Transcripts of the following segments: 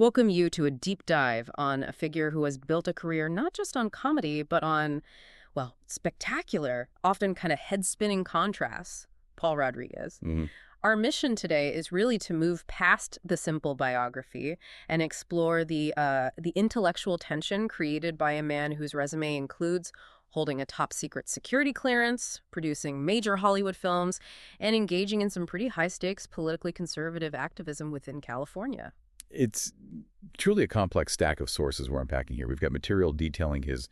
welcome you to a deep dive on a figure who has built a career not just on comedy, but on, well, spectacular, often kind of head-spinning contrasts, Paul Rodriguez. Hmm. Our mission today is really to move past the simple biography and explore the intellectual tension created by a man whose resume includes holding a top-secret security clearance, producing major Hollywood films, and engaging in some pretty high-stakes politically conservative activism within California. It's truly a complex stack of sources we're unpacking here. We've got material detailing his,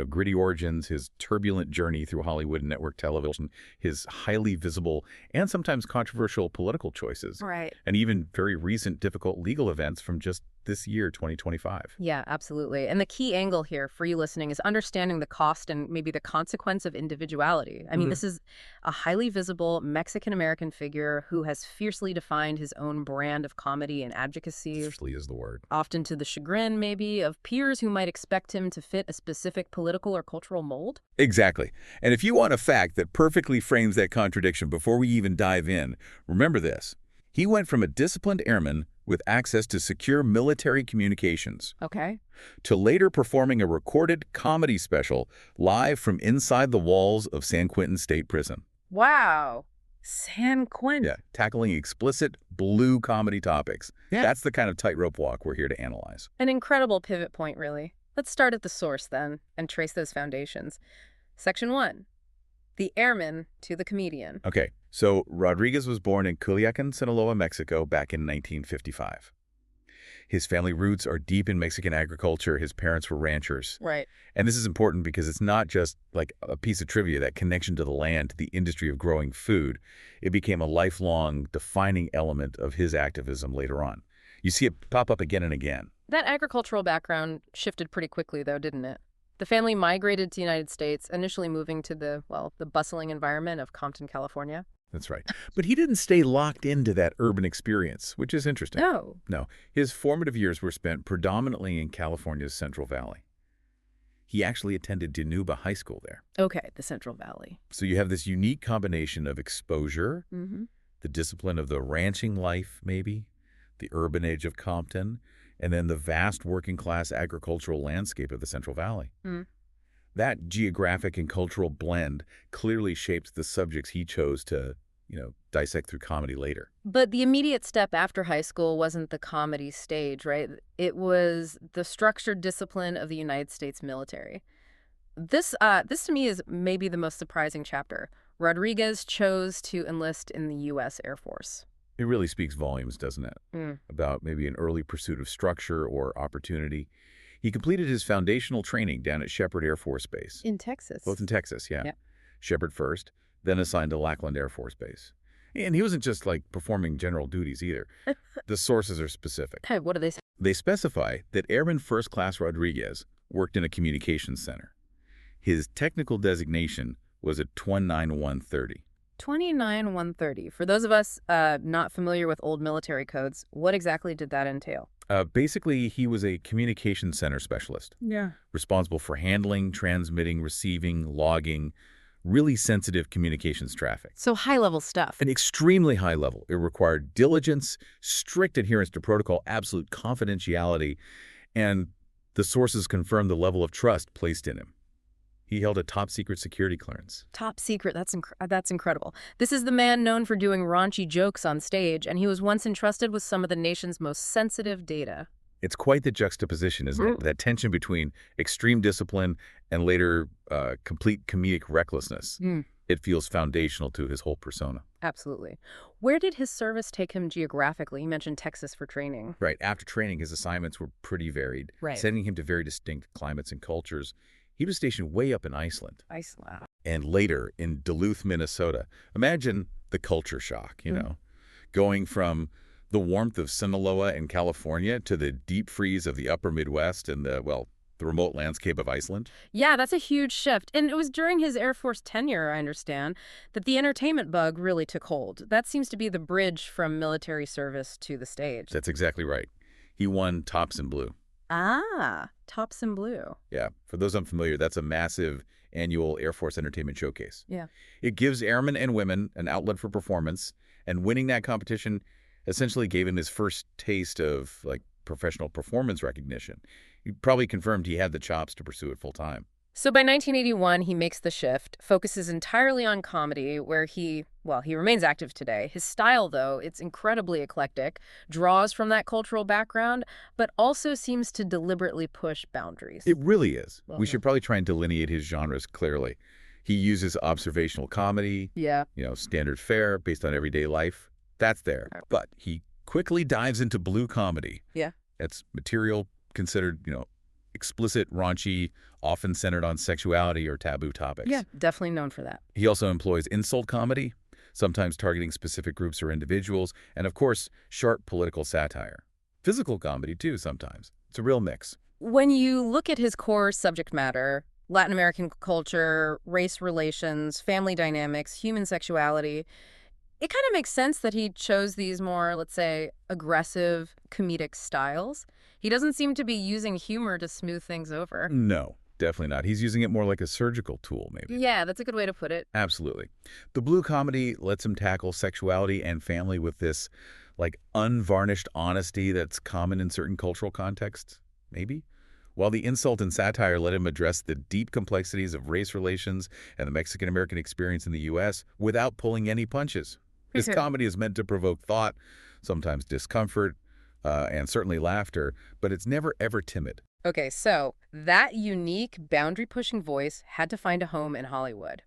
gritty origins, his turbulent journey through Hollywood and network television, his highly visible and sometimes controversial political choices, Right. and even very recent difficult legal events from just this year, 2025. Yeah, absolutely. And the key angle here for you listening is understanding the cost and maybe the consequence of individuality. I mean, this is a highly visible Mexican-American figure who has fiercely defined his own brand of comedy and advocacy, Fiercely is the word. often to the chagrin, maybe, of peers who might expect him to fit a specific political or cultural mold. Exactly. And if you want a fact that perfectly frames that contradiction before we even dive in, remember this. He went from a disciplined airman with access to secure military communications Okay. to later performing a recorded comedy special live from inside the walls of San Quentin State Prison. Wow. San Quentin. Yeah, tackling explicit blue comedy topics. Yeah. That's the kind of tightrope walk we're here to analyze. An incredible pivot point, really. Let's start at the source, then, and trace those foundations. Section 1. The airman to the comedian. Okay, so Rodriguez was born in Culiacan, Sinaloa, Mexico back in 1955. His family roots are deep in Mexican agriculture. His parents were ranchers. Right. And this is important because it's not just like a piece of trivia, that connection to the land, to the industry of growing food. It became a lifelong defining element of his activism later on. You see it pop up again and again. That agricultural background shifted pretty quickly, though, didn't it? The family migrated to the United States, initially moving to the bustling environment of Compton, California. That's right. But he didn't stay locked into that urban experience, which is interesting. No. No, his formative years were spent predominantly in California's Central Valley. He actually attended Dinuba High School there. Okay, the Central Valley. So you have this unique combination of exposure, Mm-hmm. the discipline of the ranching life, maybe, the urban edge of Compton, and then the vast working-class agricultural landscape of the Central Valley. Mm. That geographic and cultural blend clearly shapes the subjects he chose to, dissect through comedy later. But the immediate step after high school wasn't the comedy stage, right? It was the structured discipline of the United States military. This to me is maybe the most surprising chapter. Rodriguez chose to enlist in the U.S. Air Force. It really speaks volumes, doesn't it? Mm. About maybe an early pursuit of structure or opportunity. He completed his foundational training down at Sheppard Air Force Base. In Texas. Both in Texas, yeah. Yeah. Sheppard first, then assigned to Lackland Air Force Base. And he wasn't just like performing general duties either. The sources are specific. Hey, what do they say? They specify that Airman First Class Rodriguez worked in a communications center. His technical designation was a 29130. 29130. For those of us not familiar with old military codes, what exactly did that entail? Basically, he was a communications center specialist, Yeah. responsible for handling, transmitting, receiving, logging, really sensitive communications traffic. So high-level stuff. An extremely high level. It required diligence, strict adherence to protocol, absolute confidentiality, and the sources confirmed the level of trust placed in him. He held a top-secret security clearance. Top secret. That's incredible. This is the man known for doing raunchy jokes on stage, and he was once entrusted with some of the nation's most sensitive data. It's quite the juxtaposition, isn't it? That tension between extreme discipline and later complete comedic recklessness. Mm. It feels foundational to his whole persona. Absolutely. Where did his service take him geographically? You mentioned Texas for training. Right. After training, his assignments were pretty varied, Right. sending him to very distinct climates and cultures. He was stationed way up in Iceland. Iceland. And later in Duluth, Minnesota. Imagine the culture shock, going from the warmth of Sinaloa in California to the deep freeze of the upper Midwest and the remote landscape of Iceland. Yeah, that's a huge shift. And it was during his Air Force tenure, I understand, that the entertainment bug really took hold. That seems to be the bridge from military service to the stage. That's exactly right. He won Tops in Blue. Ah, Tops in Blue. Yeah, for those unfamiliar, that's a massive annual Air Force entertainment showcase. Yeah. It gives airmen and women an outlet for performance, and winning that competition essentially gave him his first taste of, professional performance recognition. He probably confirmed he had the chops to pursue it full time. So by 1981, he makes the shift, focuses entirely on comedy, where he remains active today. His style, though, it's incredibly eclectic, draws from that cultural background, but also seems to deliberately push boundaries. It really is. We Well, should probably try and delineate his genres clearly. He uses observational comedy, yeah. standard fare based on everyday life. That's there. But he quickly dives into blue comedy. Yeah. That's material considered, explicit, raunchy, often centered on sexuality or taboo Yeah, topics. definitely known for that. He also employs insult comedy, sometimes targeting specific groups or individuals, and of course, sharp political satire. Physical comedy, too, sometimes. It's a real mix. When you look at his core subject matter, Latin American culture, race relations, family dynamics, human sexuality, it kind of makes sense that he chose these more, let's say, aggressive comedic styles. He doesn't seem to be using humor to smooth things over. No, definitely not. He's using it more like a surgical tool, maybe. Yeah, that's a good way to put it. Absolutely. The blue comedy lets him tackle sexuality and family with this, unvarnished honesty that's common in certain cultural contexts, maybe. While the insult and satire let him address the deep complexities of race relations and the Mexican-American experience in the U.S. without pulling any punches. His comedy is meant to provoke thought, sometimes discomfort, and certainly laughter, but it's never, ever timid. Okay, so that unique boundary-pushing voice had to find a home in Hollywood.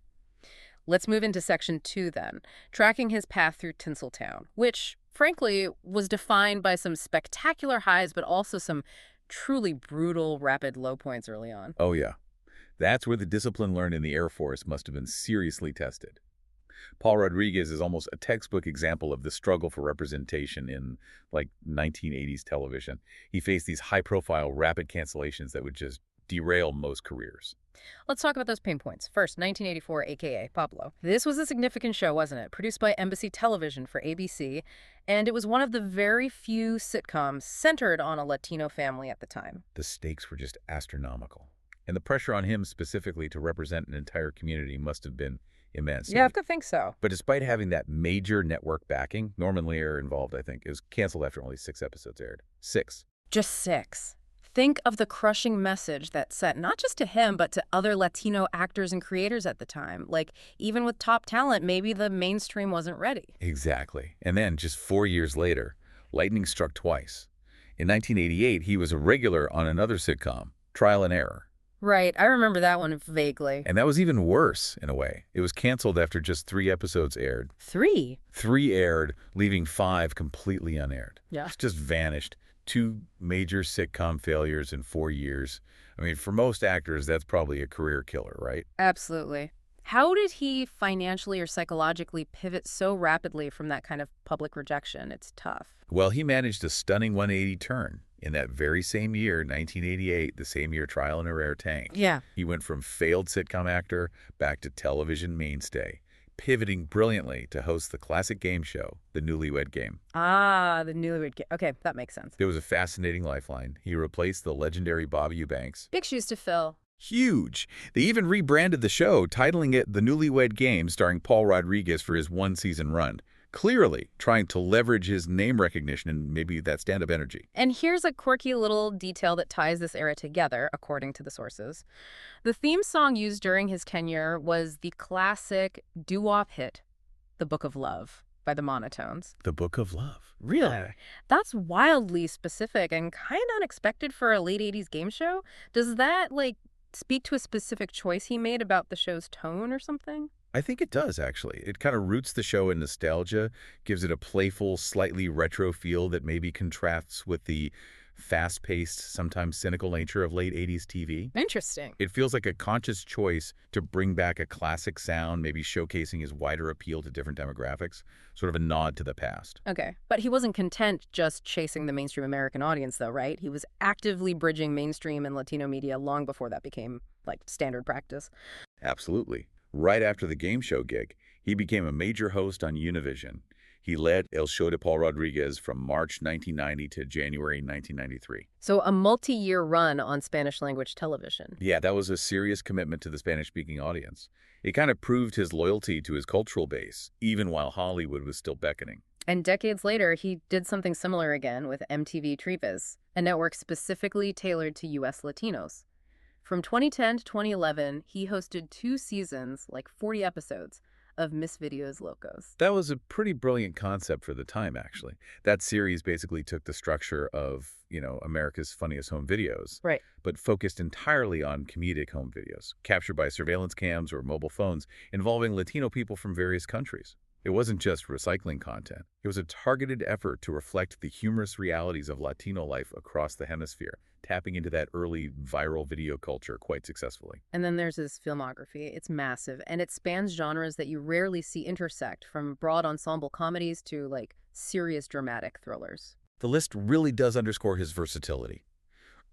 Let's move into section 2 then, tracking his path through Tinseltown, which, frankly, was defined by some spectacular highs, but also some truly brutal, rapid low points early on. Oh, yeah. That's where the discipline learned in the Air Force must have been seriously tested. Paul Rodriguez is almost a textbook example of the struggle for representation in, 1980s television. He faced these high-profile, rapid cancellations that would just derail most careers. Let's talk about those pain points. First, 1984, A.k.a. Pablo. This was a significant show, wasn't it? Produced by Embassy Television for ABC, and it was one of the very few sitcoms centered on a Latino family at the time. The stakes were just astronomical. And the pressure on him specifically to represent an entire community must have been immense. Yeah, I think so. But despite having that major network backing, Norman Lear involved, I think, it was canceled after only 6 episodes aired. 6. Just 6. Think of the crushing message that sent not just to him, but to other Latino actors and creators at the time. Even with top talent, maybe the mainstream wasn't ready. Exactly. And then, just 4 years later, lightning struck twice. In 1988, he was a regular on another sitcom, Trial and Error. Right, I remember that one vaguely. And that was even worse, in a way. It was canceled after just 3 episodes aired. 3? 3 aired, leaving 5 completely unaired. Yeah. It's just vanished. 2 major sitcom failures in 4 years. I mean, for most actors, that's probably a career killer, right? Absolutely. How did he financially or psychologically pivot so rapidly from that kind of public rejection? It's tough. Well, he managed a stunning 180 turn. In that very same year, 1988, the same year Trial and Error tanked. Yeah. He went from failed sitcom actor back to television mainstay, pivoting brilliantly to host the classic game show, The Newlywed Game. Ah, the Newlywed Game. Okay, that makes sense. There was a fascinating lifeline. He replaced the legendary Bobby Eubanks. Big shoes to fill. Huge. They even rebranded the show, titling it The Newlywed Game, starring Paul Rodriguez for his 1-season run. Clearly trying to leverage his name recognition and maybe that stand-up energy. And here's a quirky little detail that ties this era together, according to the sources. The theme song used during his tenure was the classic doo-wop hit, The Book of Love, by the Monotones. The Book of Love. Really? That's wildly specific and kind of unexpected for a late 80s game show. Does that, speak to a specific choice he made about the show's tone or something? I think it does, actually. It kind of roots the show in nostalgia, gives it a playful, slightly retro feel that maybe contrasts with the fast-paced, sometimes cynical nature of late 80s TV. Interesting. It feels like a conscious choice to bring back a classic sound, maybe showcasing his wider appeal to different demographics, sort of a nod to the past. Okay. But he wasn't content just chasing the mainstream American audience, though, right? He was actively bridging mainstream and Latino media long before that became, standard practice. Absolutely. Right after the game show gig, he became a major host on Univision. He led El Show de Paul Rodriguez from March 1990 to January 1993. So a multi-year run on Spanish-language television. Yeah, that was a serious commitment to the Spanish-speaking audience. It kind of proved his loyalty to his cultural base, even while Hollywood was still beckoning. And decades later, he did something similar again with MTV Treeviz, a network specifically tailored to U.S. Latinos. From 2010 to 2011, he hosted 2 seasons, like 40 episodes, of Miss Videos Locos. That was a pretty brilliant concept for the time, actually. That series basically took the structure of, America's Funniest Home Videos, Right. but focused entirely on comedic home videos, captured by surveillance cams or mobile phones, involving Latino people from various countries. It wasn't just recycling content. It was a targeted effort to reflect the humorous realities of Latino life across the hemisphere, tapping into that early viral video culture quite successfully. And then there's his filmography. It's massive, and it spans genres that you rarely see intersect, from broad ensemble comedies to, like, serious dramatic thrillers. The list really does underscore his versatility.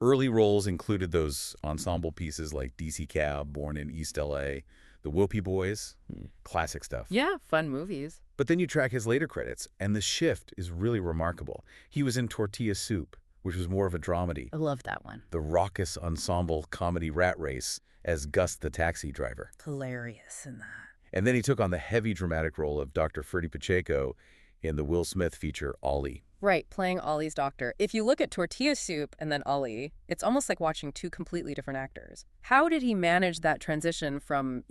Early roles included those ensemble pieces like DC Cab, Born in East L.A., The Whoopie Boys, classic stuff. Yeah, fun movies. But then you track his later credits, and the shift is really remarkable. He was in Tortilla Soup, which was more of a dramedy. I love that one. The raucous ensemble comedy Rat Race as Gus the taxi driver. Hilarious in that. And then he took on the heavy dramatic role of Dr. Freddie Pacheco in the Will Smith feature Ollie. Right, playing Ollie's doctor. If you look at Tortilla Soup and then Ollie, it's almost like watching two completely different actors. How did he manage that transition from,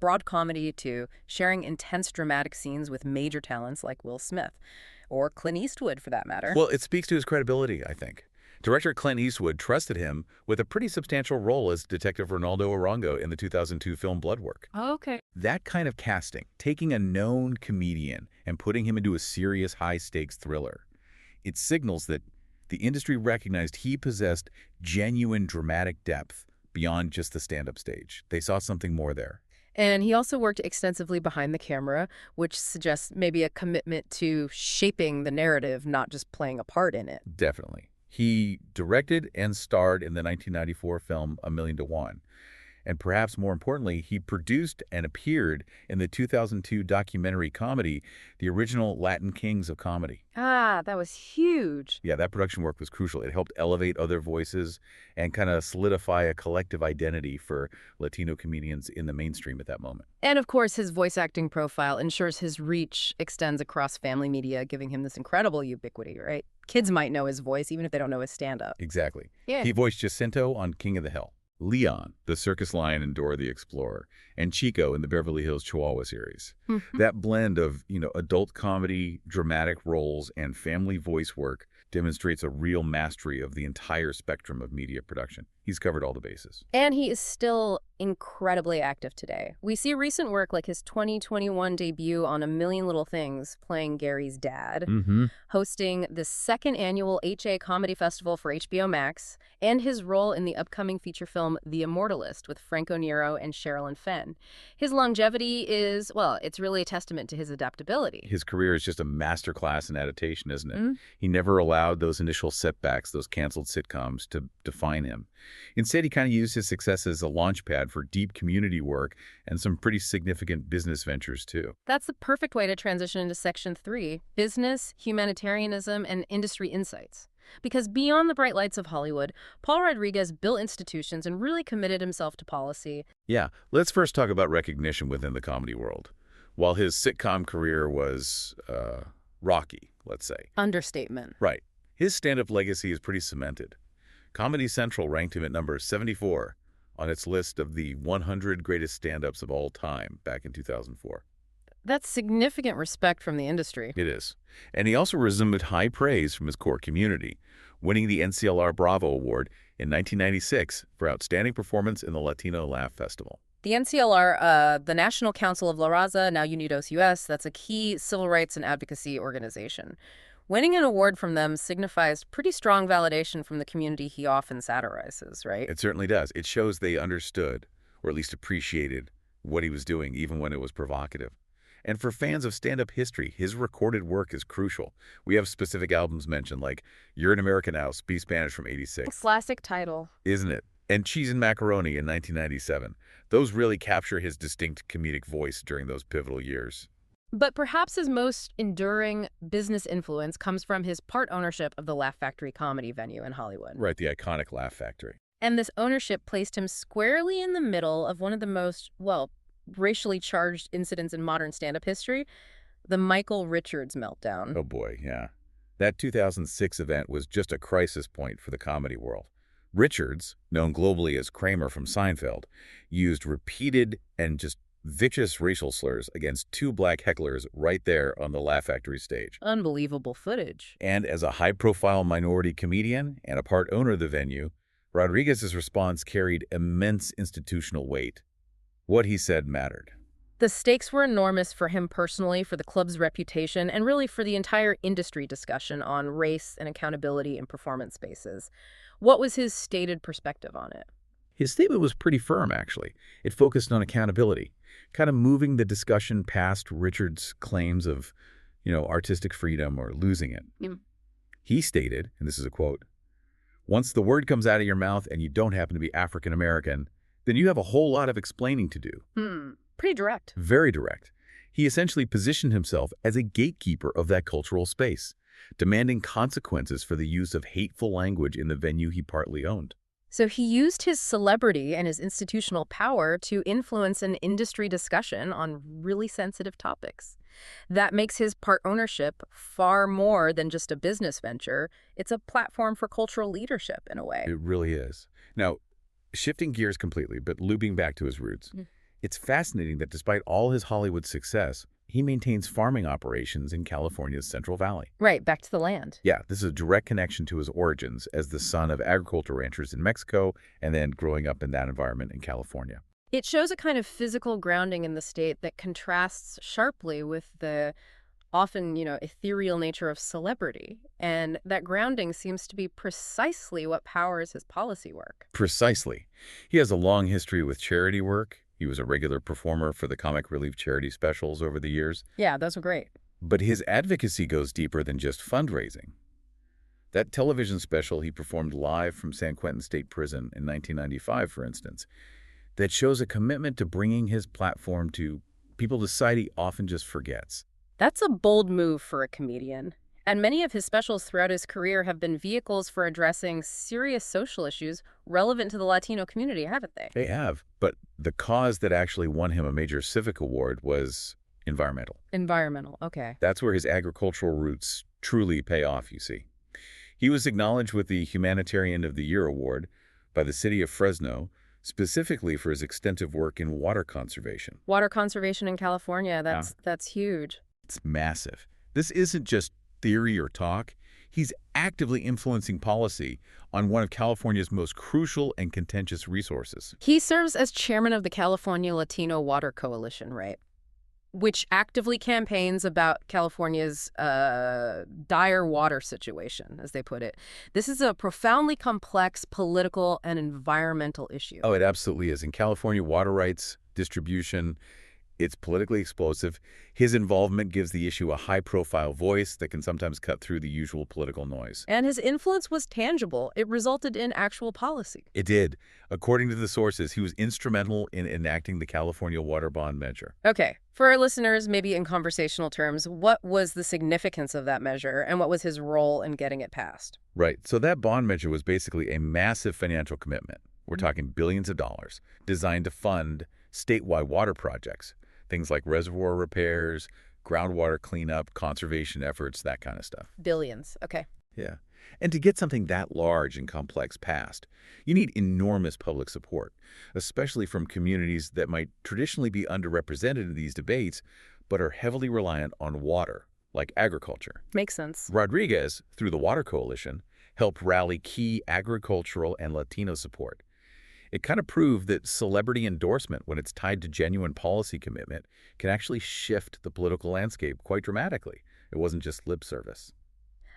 broad comedy to sharing intense dramatic scenes with major talents like Will Smith, or Clint Eastwood for that matter? Well, it speaks to his credibility, I think. Director Clint Eastwood trusted him with a pretty substantial role as Detective Ronaldo Arango in the 2002 film Bloodwork. Okay. That kind of casting, taking a known comedian and putting him into a serious high-stakes thriller, it signals that the industry recognized he possessed genuine dramatic depth beyond just the stand-up stage. They saw something more there. And he also worked extensively behind the camera, which suggests maybe a commitment to shaping the narrative, not just playing a part in it. Definitely. He directed and starred in the 1994 film A Million to One. And perhaps more importantly, he produced and appeared in the 2002 documentary comedy, The Original Latin Kings of Comedy. Ah, that was huge. Yeah, that production work was crucial. It helped elevate other voices and kind of solidify a collective identity for Latino comedians in the mainstream at that moment. And of course, his voice acting profile ensures his reach extends across family media, giving him this incredible ubiquity, right? Kids might know his voice, even if they don't know his stand-up. Exactly. Yeah. He voiced Jacinto on King of the Hill, Leon, the circus lion in Dora the Explorer, and Chico in the Beverly Hills Chihuahua series. That blend of, adult comedy, dramatic roles, and family voice work demonstrates a real mastery of the entire spectrum of media production. He's covered all the bases. And he is still incredibly active today. We see recent work like his 2021 debut on A Million Little Things, playing Gary's dad, hosting the second annual A.k.a. Comedy Festival for HBO Max, and his role in the upcoming feature film The Immortalist with Franco Nero and Sherilyn Fenn. His longevity is, well, it's really a testament to his adaptability. His career is just a masterclass in adaptation, isn't it? He never allowed those initial setbacks, those canceled sitcoms, to define him. Instead, he kind of used his success as a launch pad for deep community work and some pretty significant business ventures, too. That's the perfect way to transition into Section 3, business, humanitarianism, and industry insights. Because beyond the bright lights of Hollywood, Paul Rodriguez built institutions and really committed himself to policy. Yeah, let's first talk about recognition within the comedy world. While his sitcom career was rocky, let's say. Understatement. Right. His stand-up legacy is pretty cemented. Comedy Central ranked him at number 74 on its list of the 100 greatest stand-ups of all time back in 2004. That's significant respect from the industry. It is. And he also resumed high praise from his core community, winning the NCLR Bravo Award in 1996 for outstanding performance in the Latino Laugh Festival. The NCLR, the National Council of La Raza, now Unidos US, that's a key civil rights and advocacy organization. Winning an award from them signifies pretty strong validation from the community he often satirizes, right? It certainly does. It shows they understood, or at least appreciated, what he was doing, even when it was provocative. And for fans of stand-up history, his recorded work is crucial. We have specific albums mentioned, like You're an American Now, Speak Spanish from '86. Classic title. Isn't it? And Cheese and Macaroni in 1997. Those really capture his distinct comedic voice during those pivotal years. But perhaps his most enduring business influence comes from his part ownership of the Laugh Factory comedy venue in Hollywood. Right, the iconic Laugh Factory. And this ownership placed him squarely in the middle of one of the most, well, racially charged incidents in modern stand-up history, The Michael Richards meltdown. Oh boy, yeah. That 2006 event was just a crisis point for the comedy world. Richards, known globally as Kramer from Seinfeld, used repeated and just vicious racial slurs against two black hecklers right there on the Laugh Factory stage. Unbelievable footage. And as a high-profile minority comedian and a part owner of the venue, Rodriguez's response carried immense institutional weight. What he said mattered. The stakes were enormous for him personally, for the club's reputation, and really for the entire industry discussion on race and accountability in performance spaces. What was his stated perspective on it? His statement was pretty firm, actually. It focused on accountability, kind of moving the discussion past Richard's claims of, artistic freedom or losing it. Mm. He stated, and this is a quote, "Once the word comes out of your mouth and you don't happen to be African American, then you have a whole lot of explaining to do." Pretty direct. Very direct. He essentially positioned himself as a gatekeeper of that cultural space, demanding consequences for the use of hateful language in the venue he partly owned. So he used his celebrity and his institutional power to influence an industry discussion on really sensitive topics. That makes his part ownership far more than just a business venture. It's a platform for cultural leadership in a way. It really is. Now, shifting gears completely, but looping back to his roots, it's fascinating that despite all his Hollywood success, he maintains farming operations in California's Central Valley. Right, back to the land. Yeah, this is a direct connection to his origins as the son of agricultural ranchers in Mexico and then growing up in that environment in California. It shows a kind of physical grounding in the state that contrasts sharply with the often, ethereal nature of celebrity. And that grounding seems to be precisely what powers his policy work. Precisely. He has a long history with charity work. He was a regular performer for the comic relief charity specials over the years. Yeah, those were great. But his advocacy goes deeper than just fundraising. That television special he performed live from San Quentin State Prison in 1995, for instance, that shows a commitment to bringing his platform to people society often just forgets. That's a bold move for a comedian. And many of his specials throughout his career have been vehicles for addressing serious social issues relevant to the Latino community, haven't they? They have, but the cause that actually won him a major civic award was environmental. Environmental, okay. That's where his agricultural roots truly pay off, you see. He was acknowledged with the Humanitarian of the Year award by the city of Fresno, specifically for his extensive work in water conservation. Water conservation in California, that's huge. It's massive. This isn't just theory or talk. He's actively influencing policy on one of California's most crucial and contentious resources. He serves as chairman of the California Latino Water Coalition, right? Which actively campaigns about California's dire water situation, as they put it. This is a profoundly complex political and environmental issue. Oh, it absolutely is. In California, water rights, distribution, it's politically explosive. His involvement gives the issue a high-profile voice that can sometimes cut through the usual political noise. And his influence was tangible. It resulted in actual policy. It did. According to the sources, he was instrumental in enacting the California Water Bond Measure. Okay, for our listeners, maybe in conversational terms, what was the significance of that measure and what was his role in getting it passed? Right. So that bond measure was basically a massive financial commitment. We're talking billions of dollars, designed to fund statewide water projects. Things like reservoir repairs, groundwater cleanup, conservation efforts, that kind of stuff. Billions, okay. Yeah. And to get something that large and complex passed, you need enormous public support, especially from communities that might traditionally be underrepresented in these debates, but are heavily reliant on water, like agriculture. Makes sense. Rodriguez, through the Water Coalition, helped rally key agricultural and Latino support. It kind of proved that celebrity endorsement, when it's tied to genuine policy commitment, can actually shift the political landscape quite dramatically. It wasn't just lip service.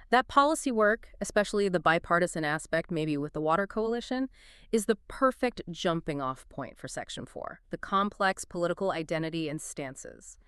That policy work, especially the bipartisan aspect, maybe with the Water Coalition, is the perfect jumping-off point for Section 4, the complex political identity and stances.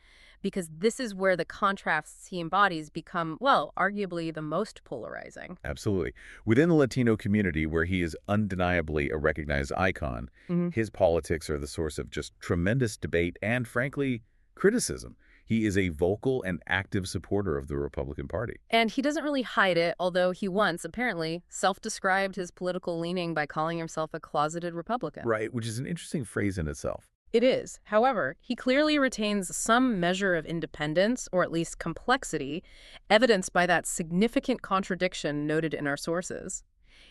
Because this is where the contrasts he embodies become, well, arguably the most polarizing. Absolutely. Within the Latino community, where he is undeniably a recognized icon, his politics are the source of just tremendous debate and, frankly, criticism. He is a vocal and active supporter of the Republican Party. And he doesn't really hide it, although he once, apparently, self-described his political leaning by calling himself a closeted Republican. Right, which is an interesting phrase in itself. It is. However, he clearly retains some measure of independence, or at least complexity, evidenced by that significant contradiction noted in our sources.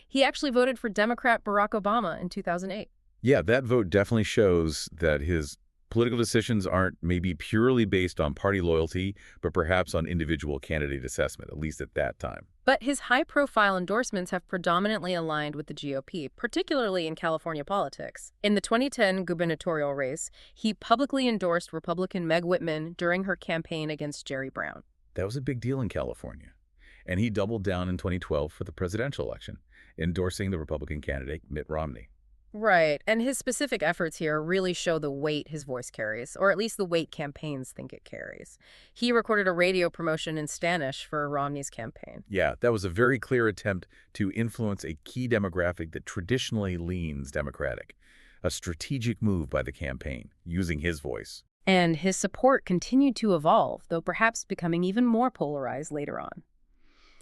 He actually voted for Democrat Barack Obama in 2008. Yeah, that vote definitely shows that his political decisions aren't maybe purely based on party loyalty, but perhaps on individual candidate assessment, at least at that time. But his high-profile endorsements have predominantly aligned with the GOP, particularly in California politics. In the 2010 gubernatorial race, he publicly endorsed Republican Meg Whitman during her campaign against Jerry Brown. That was a big deal in California. And he doubled down in 2012 for the presidential election, endorsing the Republican candidate Mitt Romney. Right, and his specific efforts here really show the weight his voice carries, or at least the weight campaigns think it carries. He recorded a radio promotion in Spanish for Romney's campaign. Yeah, that was a very clear attempt to influence a key demographic that traditionally leans Democratic. A strategic move by the campaign, using his voice. And his support continued to evolve, though perhaps becoming even more polarized later on.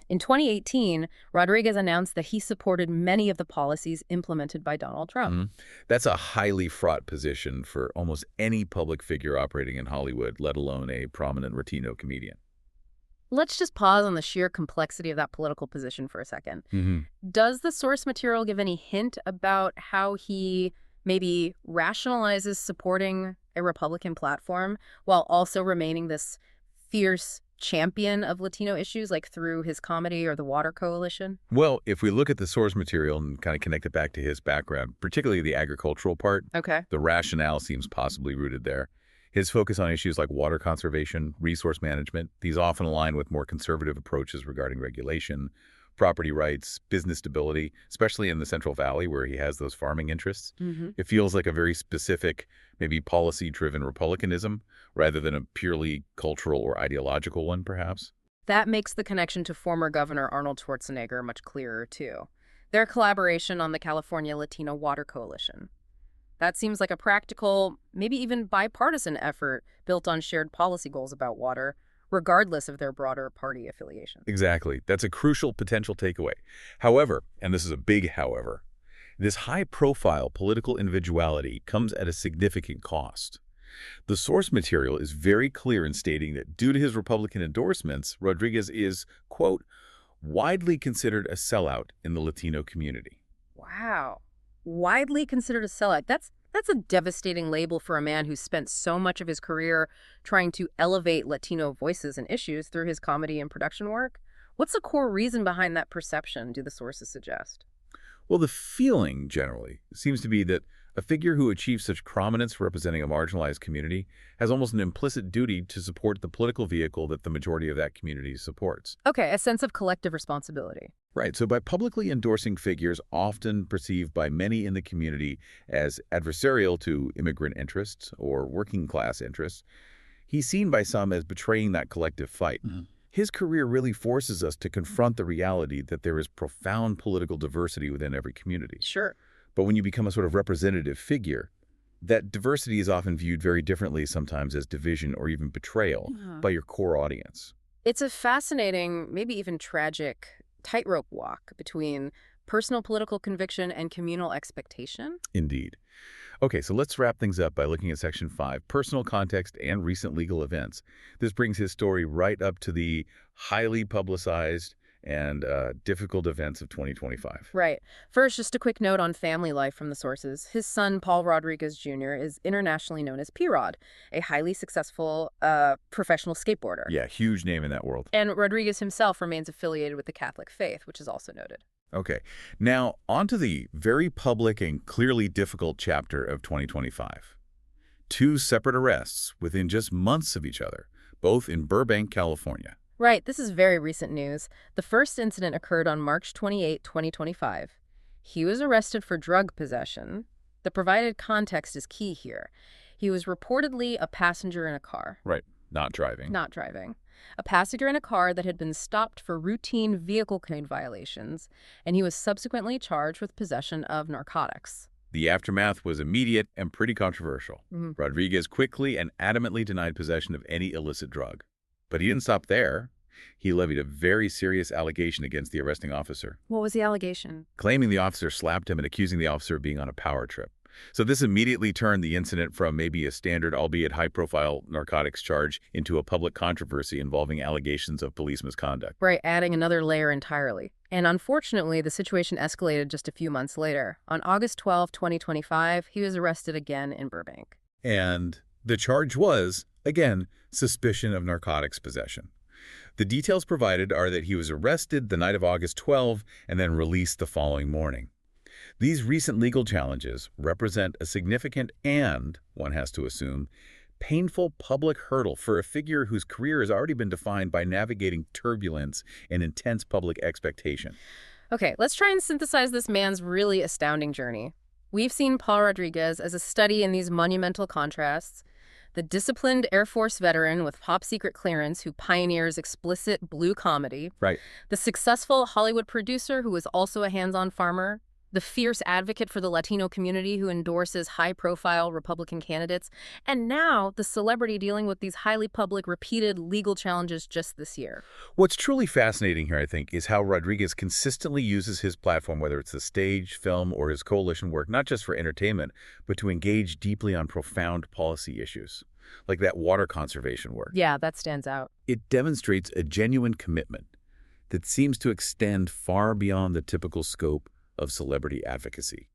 In 2018, Rodriguez announced that he supported many of the policies implemented by Donald Trump. That's a highly fraught position for almost any public figure operating in Hollywood, let alone a prominent Latino comedian. Let's just pause on the sheer complexity of that political position for a second. Does the source material give any hint about how he maybe rationalizes supporting a Republican platform while also remaining this fierce champion of Latino issues, like through his comedy or the Water Coalition? Well, if we look at the source material and kind of connect it back to his background, particularly the agricultural part, Okay. the rationale seems possibly rooted there. His focus on issues like water conservation, resource management, these often align with more conservative approaches regarding regulation, property rights, business stability, especially in the Central Valley where he has those farming interests. It feels like a very specific, maybe policy-driven republicanism rather than a purely cultural or ideological one, perhaps. That makes the connection to former Governor Arnold Schwarzenegger much clearer, too. Their collaboration on the California Latino Water Coalition. That seems like a practical, maybe even bipartisan effort built on shared policy goals about water, regardless of their broader party affiliation. Exactly. That's a crucial potential takeaway. However, and this is a big however, this high-profile political individuality comes at a significant cost. The source material is very clear in stating that due to his Republican endorsements, Rodriguez is, quote, widely considered a sellout in the Latino community. Wow. Widely considered a sellout. That's a devastating label for a man who spent so much of his career trying to elevate Latino voices and issues through his comedy and production work. What's the core reason behind that perception, do the sources suggest? Well, the feeling, generally, seems to be that a figure who achieves such prominence representing a marginalized community has almost an implicit duty to support the political vehicle that the majority of that community supports. Okay, a sense of collective responsibility. Right, so by publicly endorsing figures often perceived by many in the community as adversarial to immigrant interests or working class interests, he's seen by some as betraying that collective fight. His career really forces us to confront the reality that there is profound political diversity within every community. Sure. But when you become a sort of representative figure, that diversity is often viewed very differently, sometimes as division or even betrayal by your core audience. It's a fascinating, maybe even tragic, tightrope walk between personal political conviction and communal expectation. Indeed. Okay, so let's wrap things up by looking at Section 5, personal context and recent legal events. This brings his story right up to the highly publicized and difficult events of 2025. Right. First, just a quick note on family life from the sources. His son, Paul Rodriguez Jr., is internationally known as P-Rod, a highly successful professional skateboarder. Yeah, huge name in that world. And Rodriguez himself remains affiliated with the Catholic faith, which is also noted. Okay, now on to the very public and clearly difficult chapter of 2025. 2 separate arrests within just months of each other, both in Burbank, California. Right, this is very recent news. The first incident occurred on March 28, 2025. He was arrested for drug possession. The provided context is key here. He was reportedly a passenger in a car. Right, not driving. Not driving. A passenger in a car that had been stopped for routine vehicle code violations, and he was subsequently charged with possession of narcotics. The aftermath was immediate and pretty controversial. Rodriguez quickly and adamantly denied possession of any illicit drug. But he didn't stop there. He levied a very serious allegation against the arresting officer, What was the allegation? claiming the officer slapped him and accusing the officer of being on a power trip. So this immediately turned the incident from maybe a standard, albeit high-profile narcotics charge into a public controversy involving allegations of police misconduct. Right, adding another layer entirely. And unfortunately, the situation escalated just a few months later. On August 12, 2025, he was arrested again in Burbank. And the charge was, again, suspicion of narcotics possession. The details provided are that he was arrested the night of August 12 and then released the following morning. These recent legal challenges represent a significant and, one has to assume, painful public hurdle for a figure whose career has already been defined by navigating turbulence and intense public expectation. Okay, let's try and synthesize this man's really astounding journey. We've seen Paul Rodriguez as a study in these monumental contrasts, the disciplined Air Force veteran with top-secret clearance who pioneers explicit blue comedy, Right. the successful Hollywood producer who is also a hands-on farmer, the fierce advocate for the Latino community who endorses high-profile Republican candidates, and now the celebrity dealing with these highly public, repeated legal challenges just this year. What's truly fascinating here, I think, is how Rodriguez consistently uses his platform, whether it's the stage, film, or his coalition work, not just for entertainment, but to engage deeply on profound policy issues, like that water conservation work. Yeah, that stands out. It demonstrates a genuine commitment that seems to extend far beyond the typical scope of celebrity advocacy.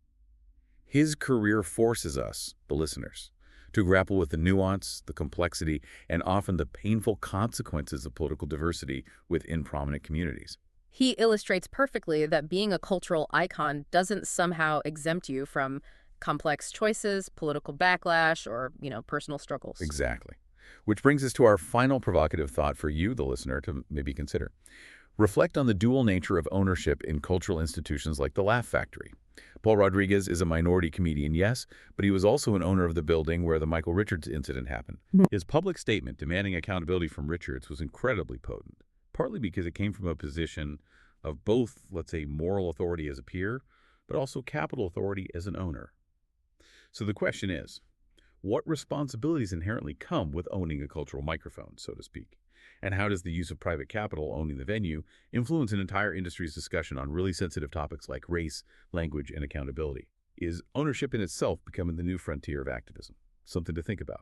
His career forces us, the listeners, to grapple with the nuance, the complexity, and often the painful consequences of political diversity within prominent communities. He illustrates perfectly that being a cultural icon doesn't somehow exempt you from complex choices, political backlash, or, personal struggles. Exactly. Which brings us to our final provocative thought for you, the listener, to maybe consider. Reflect on the dual nature of ownership in cultural institutions like the Laugh Factory. Paul Rodriguez is a minority comedian, yes, but he was also an owner of the building where the Michael Richards incident happened. His public statement demanding accountability from Richards was incredibly potent, partly because it came from a position of both, let's say, moral authority as a peer, but also capital authority as an owner. So the question is, what responsibilities inherently come with owning a cultural microphone, so to speak? And how does the use of private capital owning the venue influence an entire industry's discussion on really sensitive topics like race, language, and accountability? Is ownership in itself becoming the new frontier of activism? Something to think about.